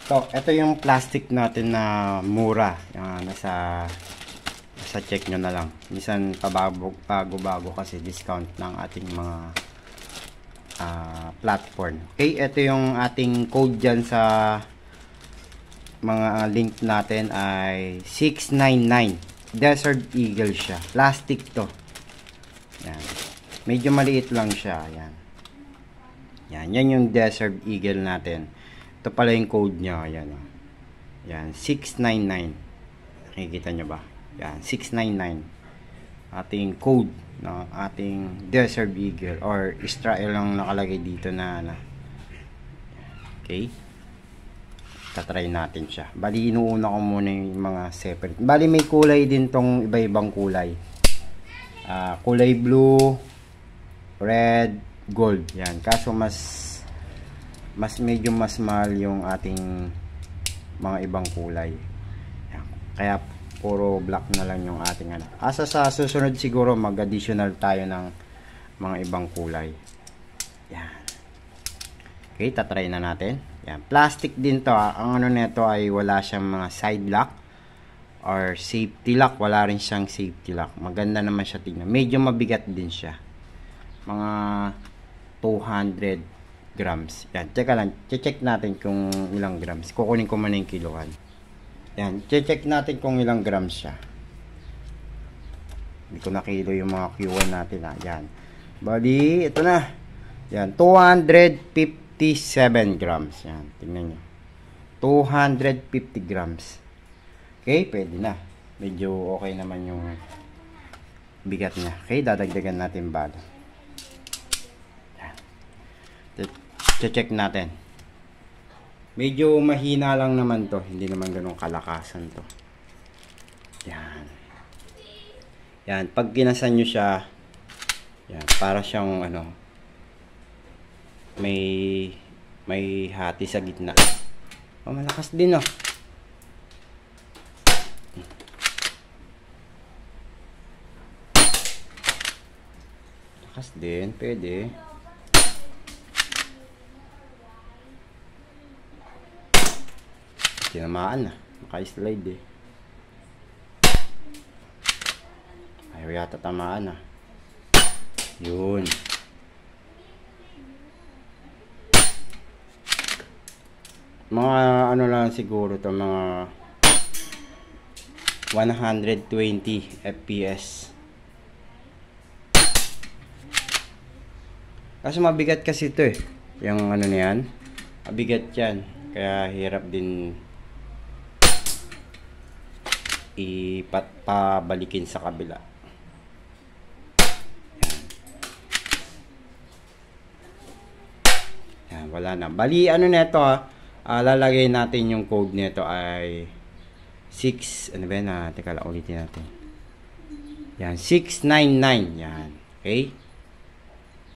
Ito yung plastic natin na mura. Nasa check nyo na lang. Minsan bago kasi discount ng ating mga platform. Okay, ito yung ating code dyan sa mga link natin ay 699. Desert Eagle siya. Plastic to. Yan. Medyo maliit lang siya. Yan. Yan yung Desert Eagle natin. Ito pala yung code niya. Yan. Yan. 699. Nakikita nyo ba? Yan. 699. Ating code ng ating Desert Eagle or Israel lang nakalagay dito na okay. Tatry natin siya. Bali, inuuna ko muna yung mga separate. Bali, may kulay din tong iba-ibang kulay. Kulay blue, red, gold. Yan. Kaso medyo mas mahal yung ating mga ibang kulay. Yan. Kaya, puro black na lang yung ating ano. Asa sa susunod siguro, mag-additional tayo ng mga ibang kulay. Yan. Okay, tatry na natin. Yan, plastic din to. Ang ano nito ay wala siyang mga side lock or safety lock. Wala rin siyang safety lock. Maganda naman siya tingnan. Medyo mabigat din siya. Mga 200 grams. Yan, teka lang. Check natin kung ilang grams. Kukunin ko muna yung kilohan. Yan, check natin kung ilang grams siya. Hindi ko na kilo yung mga Q1 natin. Yan. Bali, ito na. Yan, 257 grams. Yan, tingnan nyo. 250 grams. Okay, pwede na. Medyo okay naman yung bigat niya. Okay, dadagdagan natin balo. Yan. Check natin. Medyo mahina lang naman to. Hindi naman ganun kalakasan to. Yan. Yan, pag ginasan nyo siya, yan, para siyang ano, may hati sa gitna. Oh, malakas din oh. Malakas din, pwede. Tinamaan na, naka-slide eh. Ayaw yata tamaan ah. Yun. Mga ano lang siguro to, mga 120 fps. Kasi mabigat kasi ito eh. Yung ano niyan, mabigat yan. Kaya hirap din pabalikin sa kabila. Yan, wala na. Bali, ano nito lalagay natin yung code nito ay 6, ano ba na, teka lang, ulitin natin. Yan, 699. Yan, okay.